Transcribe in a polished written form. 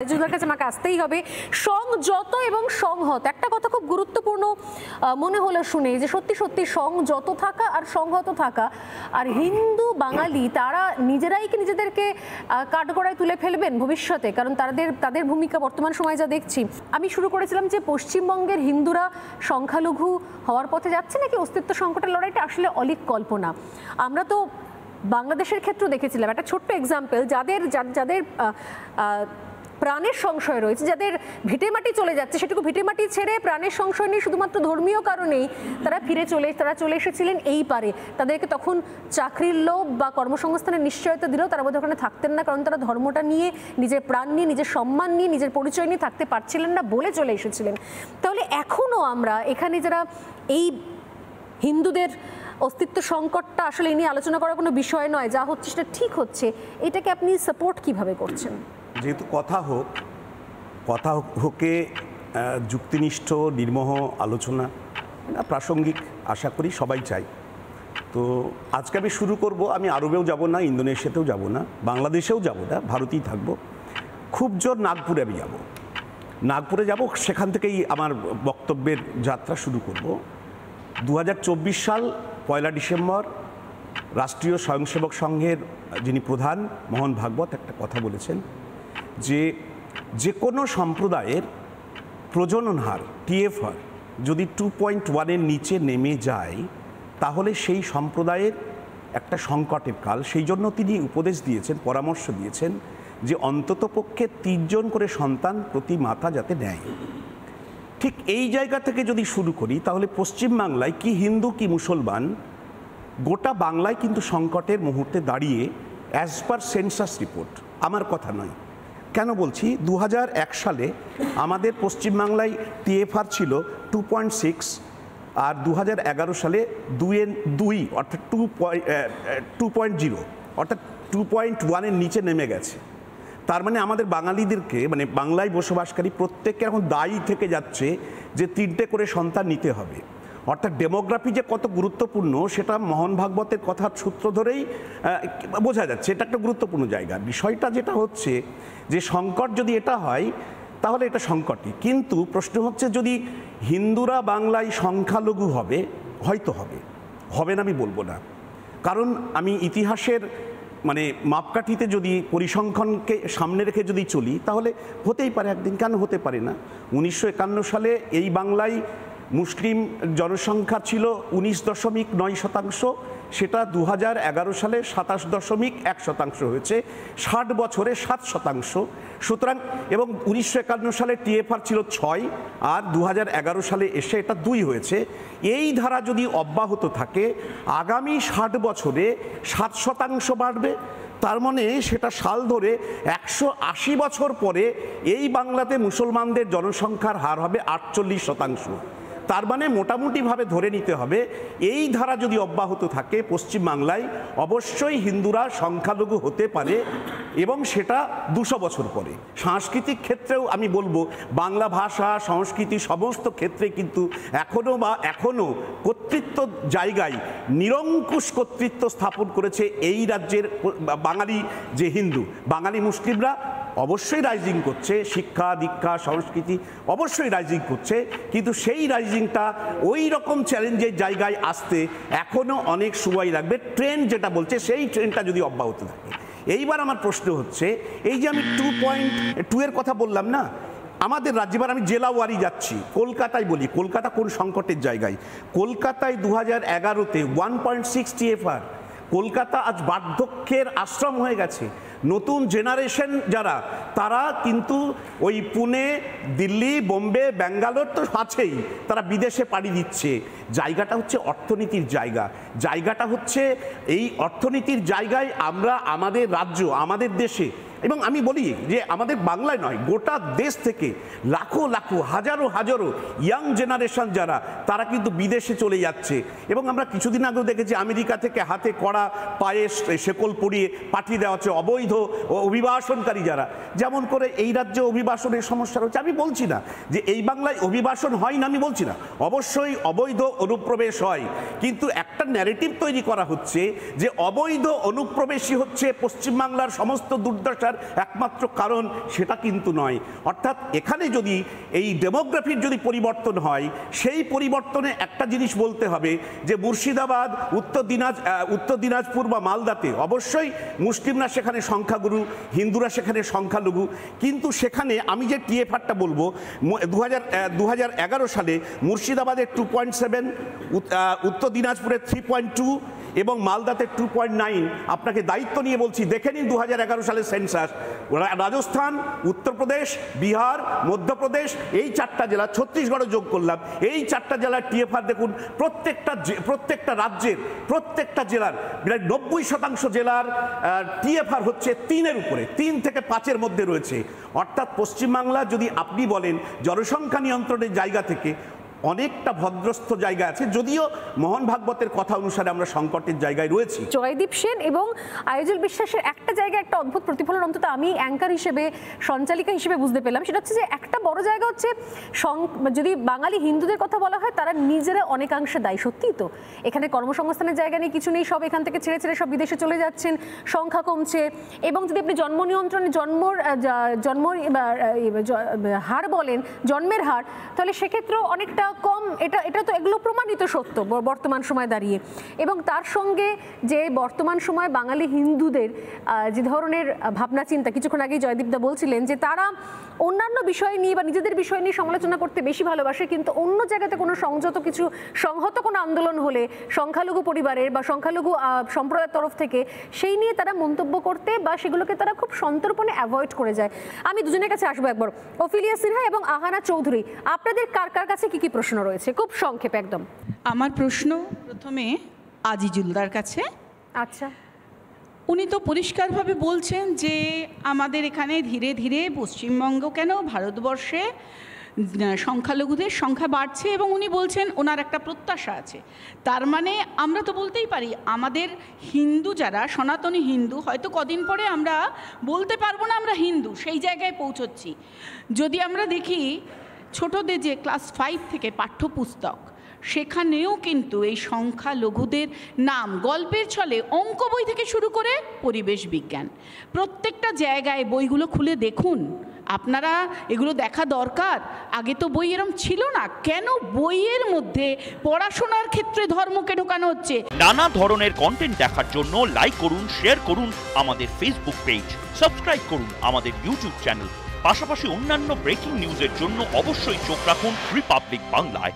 যুদ্ধের কাছে আমাকে আসতেই হবে। সংযত এবং সংহত একটা কথা খুব গুরুত্বপূর্ণ মনে হলো শুনে, যে সত্যি সত্যি সংযত থাকা আর সংহত থাকা, আর হিন্দু বাঙালি তারা নিজেরাই কি নিজেদেরকে কাঠগড়ায় তুলে ফেলবেন ভবিষ্যতে? কারণ তাদের ভূমিকা বর্তমান সময়ে যা দেখছি। আমি শুরু করেছিলাম যে পশ্চিমবঙ্গের হিন্দুরা সংখ্যালঘু হওয়ার পথে যাচ্ছে নাকি অস্তিত্ব সংকটের লড়াইটা আসলে অলীক কল্পনা। আমরা তো বাংলাদেশের ক্ষেত্রে দেখেছিলাম একটা ছোট্ট এক্সাম্পল, যাদের প্রাণের সংশয় রয়েছে, যাদের ভিটেমাটি চলে যাচ্ছে, সেটুকু ভিটেমাটি ছেড়ে প্রাণের সংশয় নেই শুধুমাত্র ধর্মীয় কারণেই তারা চলে এসেছিলেন এই পারে। তাদেরকে তখন চাকরির লোভ বা কর্মসংস্থানের নিশ্চয়তা দিলেও তারা বোধহয় ওখানে থাকতেন না, কারণ তারা ধর্মটা নিয়ে, নিজের প্রাণ নিয়ে, নিজের সম্মান নিয়ে, নিজের পরিচয় নিয়ে থাকতে পারছিলেন না বলে চলে এসেছিলেন। তাহলে এখনও আমরা এখানে যারা এই হিন্দুদের অস্তিত্ব সংকটটা আসলে নিয়ে আলোচনা করার কোনো বিষয় নয়, যা হচ্ছে সেটা ঠিক হচ্ছে, এটাকে আপনি সাপোর্ট কিভাবে করছেন? যেহেতু কথা হোকে যুক্তিনিষ্ঠ নির্মোহ আলোচনা প্রাসঙ্গিক আশা করি সবাই চাই। তো আজকে আমি শুরু করব, আমি আরবেও যাব না, ইন্দোনেশিয়াতেও যাব না, বাংলাদেশেও যাব না, ভারতেই থাকব। খুব জোর নাগপুরে আমি যাব, নাগপুরে যাব, সেখান থেকেই আমার বক্তব্যের যাত্রা শুরু করব। 2024 সাল 1 ডিসেম্বর রাষ্ট্রীয় স্বয়ংসেবক সংঘের যিনি প্রধান মোহন ভাগবত একটা কথা বলেছেন, যে কোনো সম্প্রদায়ের প্রজনন হার TFR যদি 2.1-এর নিচে নেমে যায় তাহলে সেই সম্প্রদায়ের একটা সংকটের কাল। সেই জন্য তিনি উপদেশ দিয়েছেন, পরামর্শ দিয়েছেন যে অন্ততপক্ষে 3 জন করে সন্তান প্রতি মাতা যাতে নেয়। ঠিক এই জায়গা থেকে যদি শুরু করি তাহলে পশ্চিমবাংলায় কি হিন্দু কি মুসলমান, গোটা বাংলায় কিন্তু সংকটের মুহূর্তে দাঁড়িয়ে অ্যাজ পার সেন্সাস রিপোর্ট, আমার কথা নয়। কেন বলছি? 2001 সালে আমাদের পশ্চিমবাংলায় TFR ছিল 2.6 আর 2011 সালে 2 অর্থাৎ 2.0 অর্থাৎ 2.1-এর নিচে নেমে গেছে। তার মানে আমাদের বাঙালিদেরকে, মানে বাংলায় বসবাসকারী প্রত্যেককে এখন দায়ী থেকে যাচ্ছে যে 3টে করে সন্তান নিতে হবে। অর্থাৎ ডেমোগ্রাফি যে কত গুরুত্বপূর্ণ সেটা মোহন ভাগবতের কথার সূত্র ধরেই বোঝা যাচ্ছে। এটা একটা গুরুত্বপূর্ণ জায়গা। বিষয়টা যেটা হচ্ছে যে সংকট যদি এটা হয় তাহলে এটা সংকটই, কিন্তু প্রশ্ন হচ্ছে যদি হিন্দুরা বাংলায় সংখ্যালঘু হবে, হয়তো হবে না আমি বলবো না, কারণ আমি ইতিহাসের মানে মাপকাঠিতে যদি পরিসংখ্যানকে সামনে রেখে যদি চলি তাহলে হতেই পারে একদিন, কেন হতে পারে না। 1951 সালে এই বাংলায় মুসলিম জনসংখ্যা ছিল 19.9%, সেটা 2011 সালে 27.1% হয়েছে, 60 বছরে 7%। সুতরাং এবং 1951 সালে TFR ছিল 6 আর 2011 সালে এসে এটা 2 হয়েছে। এই ধারা যদি অব্যাহত থাকে আগামী 60 বছরে 7% বাড়বে। তার মানে সেটা সাল ধরে 180 বছর পরে এই বাংলাতে মুসলমানদের জনসংখ্যার হার হবে 48%। তার মানে মোটামুটিভাবে ধরে নিতে হবে এই ধারা যদি অব্যাহত থাকে পশ্চিমবাংলায় অবশ্যই হিন্দুরা সংখ্যালঘু হতে পারে, এবং সেটা 200 বছর পরে। সাংস্কৃতিক ক্ষেত্রেও আমি বলবো বাংলা ভাষা সংস্কৃতি সমস্ত ক্ষেত্রে কিন্তু এখনও কর্তৃত্ব জায়গায় নিরঙ্কুশ কর্তৃত্ব স্থাপন করেছে এই রাজ্যের বাঙালি যে হিন্দু। বাঙালি মুসলিমরা অবশ্যই রাইজিং করছে, শিক্ষা দীক্ষা সংস্কৃতি অবশ্যই রাইজিং করছে, কিন্তু সেই রাইজিংটা ওই রকম চ্যালেঞ্জের জায়গায় আসতে এখনও অনেক সময় লাগবে। ট্রেন্ড যেটা বলছে সেই ট্রেন্ডটা যদি অব্যাহত থাকে। এইবার আমার প্রশ্ন হচ্ছে, এই যে আমি 2.2-এর কথা বললাম না, আমাদের রাজ্যে, এবার আমি জেলাওয়ারি যাচ্ছি, কলকাতায় বলি, কলকাতা কোন সংকটের জায়গায়? কলকাতায় 2011-তে 1.6 TFR। কলকাতা আজ বার্ধক্যের আশ্রম হয়ে গেছে। নতুন জেনারেশন যারা, তারা কিন্তু ওই পুনে, দিল্লি, বোম্বে, ব্যাঙ্গালোর তো আছেই, তারা বিদেশে পাড়ি দিচ্ছে। জায়গাটা হচ্ছে অর্থনীতির জায়গাটা হচ্ছে এই অর্থনীতির জায়গায় আমরা আমাদের রাজ্য, আমাদের দেশে, এবং আমি বলি যে আমাদের বাংলায় নয় গোটা দেশ থেকে লাখো লাখো হাজারো হাজারো ইয়াং জেনারেশন যারা, তারা কিন্তু বিদেশে চলে যাচ্ছে। এবং আমরা কিছুদিন আগেও দেখেছি আমেরিকা থেকে হাতে কড়া পায়ে শেকল পরিয়ে পাঠিয়ে দেওয়া হচ্ছে অবৈধ অবৈধ ও অভিবাসনকারী যারা, যেমন করে এই রাজ্যে অভিবাসনের সমস্যা রয়েছে। আমি বলছি না যে এই বাংলায় অভিবাসন হয় না, আমি বলছি না, অবশ্যই অবৈধ অনুপ্রবেশ হয়, কিন্তু একটা ন্যারেটিভ তৈরি করা হচ্ছে যে অবৈধ অনুপ্রবেশই হচ্ছে পশ্চিমবাংলার সমস্ত দুর্দশার একমাত্র কারণ। সেটা কিন্তু নয়। অর্থাৎ এখানে যদি এই ডেমোগ্রাফির যদি পরিবর্তন হয়, সেই পরিবর্তনে একটা জিনিস বলতে হবে যে মুর্শিদাবাদ, উত্তর দিনাজপুর বা মালদাতে অবশ্যই মুসলিমরা সেখানে সংখ্যাগুরু, হিন্দুরা সেখানে সংখ্যালঘু, কিন্তু সেখানে আমি যে টিএফআরটা বলবো 2011 সালে মুর্শিদাবাদে 2.7, উত্তর দিনাজপুরে 3.2 এবং মালদাতে 2.9। আপনাকে দায়িত্ব নিয়ে বলছি, দেখে নিন 2011 সালের সেন্সাস। রাজস্থান, উত্তরপ্রদেশ, বিহার, মধ্যপ্রদেশ, এই 4টা জেলা, ছত্তিশগড়ও যোগ করলাম, এই 4টা জেলার টিএফআর দেখুন। প্রত্যেকটা রাজ্যের প্রত্যেকটা জেলার 90% জেলার টিএফআর হচ্ছে 3-এর উপরে, 3 থেকে 5-এর মধ্যে রয়েছে। অর্থাৎ পশ্চিমবাংলা যদি আপনি বলেন জনসংখ্যা নিয়ন্ত্রণের জায়গা থেকে অনেকটা ভদ্রস্থ জায়গা আছে, যদিও মোহন ভাগবতের কথা অনুসারে আমরা সংকটের জায়গায় রয়েছি। জয়দীপ সেন এবং আইজুল বিশ্বাসের একটা জায়গায় একটা অদ্ভুত প্রতিফলন অন্তত আমি অ্যাঙ্কার হিসেবে, সঞ্চালিকা হিসেবে বুঝতে পেলাম। সেটা হচ্ছে যে একটা বড় জায়গা হচ্ছে যদি বাঙালি হিন্দুদের কথা বলা হয়, তারা নিজেরা অনেকাংশে দায়ী। সত্যিই তো, এখানে কর্মসংস্থানের জায়গা নেই, কিছু নেই, সব এখান থেকে ছেড়ে সব বিদেশে চলে যাচ্ছেন, সংখ্যা কমছে। এবং যদি আপনি জন্ম নিয়ন্ত্রণে হার বলেন, জন্মের হার, তাহলে সেক্ষেত্রেও অনেকটা কম। এটা তো এগুলো প্রমাণিত সত্য বর্তমান সময় দাঁড়িয়ে। এবং তার সঙ্গে যে বর্তমান সময় বাঙালি হিন্দুদের যে ধরনের ভাবনা চিন্তা, কিছুক্ষণ আগেই জয়দীপদা বলছিলেন যে তারা অন্যান্য বিষয় নিয়ে বা নিজেদের বিষয় নিয়ে সমালোচনা করতে বেশি ভালোবাসে, কিন্তু অন্য জায়গাতে কোনো সংহত কোনো আন্দোলন হলে সংখ্যালঘু পরিবারের বা সংখ্যালঘু সম্প্রদায়ের তরফ থেকে সেই নিয়ে তারা মন্তব্য করতে বা সেগুলোকে তারা খুব সন্তর্পণে অ্যাভয়েড করে যায়। আমি দুজনের কাছে আসবো একবার, অফিলিয়া সিনহা এবং আহানা চৌধুরী, আপনাদের কার কার কাছে কি প্রশ্ন রয়েছে? খুব সংক্ষেপে একদম। আমার প্রশ্ন প্রথমে আজিজুলদার কাছে। আচ্ছা, উনি তো পরিষ্কারভাবে বলছেন যে আমাদের এখানে ধীরে ধীরে পশ্চিমবঙ্গ কেন ভারতবর্ষে সংখ্যালঘুদের সংখ্যা বাড়ছে, এবং উনি বলছেন ওনার একটা প্রত্যাশা আছে। তার মানে আমরা তো বলতেই পারি আমাদের হিন্দু যারা সনাতনী হিন্দু, হয়তো কদিন পরে আমরা বলতে পারবো না আমরা হিন্দু, সেই জায়গায় পৌঁছচ্ছি। যদি আমরা দেখি ছোটদের যে ক্লাস 5 থেকে পাঠ্যপুস্তক, সেখানেও কিন্তু এই সংখ্যালঘুদের নাম গল্পের ছলে, অঙ্ক বই থেকে শুরু করে পরিবেশ বিজ্ঞান, প্রত্যেকটা জায়গায় বইগুলো খুলে দেখুন। আপনারা এগুলো দেখা দরকার। আগে তো বই এরম ছিল না, কেন বইয়ের মধ্যে পড়াশোনার ক্ষেত্রে ধর্মকে ঢোকানো হচ্ছে? নানা ধরনের কন্টেন্ট দেখার জন্য লাইক করুন, শেয়ার করুন আমাদের ফেসবুক পেজ, সাবস্ক্রাইব করুন আমাদের ইউটিউব চ্যানেল। পাশাপাশি অন্যান্য ব্রেকিং নিউজের জন্য অবশ্যই চোখ রাখুন রিপাবলিক বাংলায়।